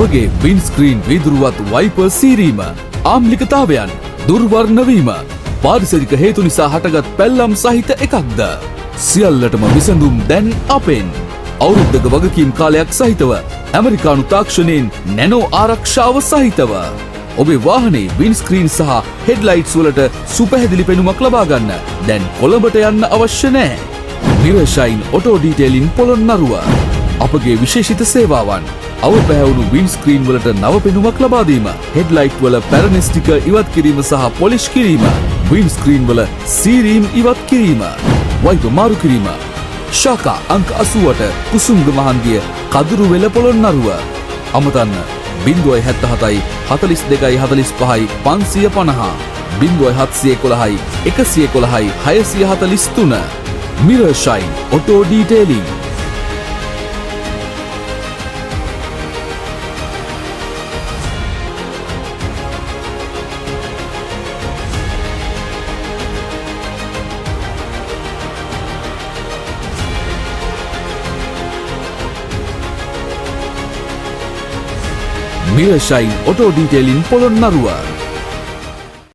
ඔබගේ windscreen වීදුරුවත් wiper සීරීම, ආම්ලිකතාවයන්, දුර්වර්ණ වීම, පාරිසරික හේතු නිසා හටගත් පැල්ලම් සහිත එකක්ද? සියල්ලටම විසඳුම් දැන් අපෙන්. අවුරුද්දක වගකීම් කාලයක් සහිතව ඇමරිකානු තාක්ෂණයෙන් නැනෝ ආරක්ෂාව සහිතව ඔබේ වාහනේ වින්ස්ක්‍රීන් සහ හෙඩ්ලයිට්ස් වලට සුපැහැදිලි පෙනුමක් ලබා ගන්න දැන් කොළඹට යන්න අවශ්‍ය නැහැ. මිරර්ෂයින් ඔටෝ ඩීටේලින් පොළොන්නරුව. අපගේ විශේෂිත සේවාවන් අවපැහැවුණු වින්ස්ක්‍රීන් වලට නව පෙනුමක් ලබා දීම, හෙඩ්ලයිට් වල පැරණි ස්ටිකර් ඉවත් කිරීම සහ පොලිෂ් කිරීම, වින්ස්ක්‍රීන් වල සීරීම් ඉවත් කිරීම, වයිපර් මාරු කිරීම. ශාඛා අංක 80ට කුසුම්ගම හන්දිය කදුරුවෙල පොළොන්නරුව. අමතන්න 077 42 45 550 0711 111 643. මිරර්ෂයින් ඔටෝ ඩීටේලිං. මිරර්ෂයින් ඔටෝ ඩීටේලින් පොළොන්නරුව.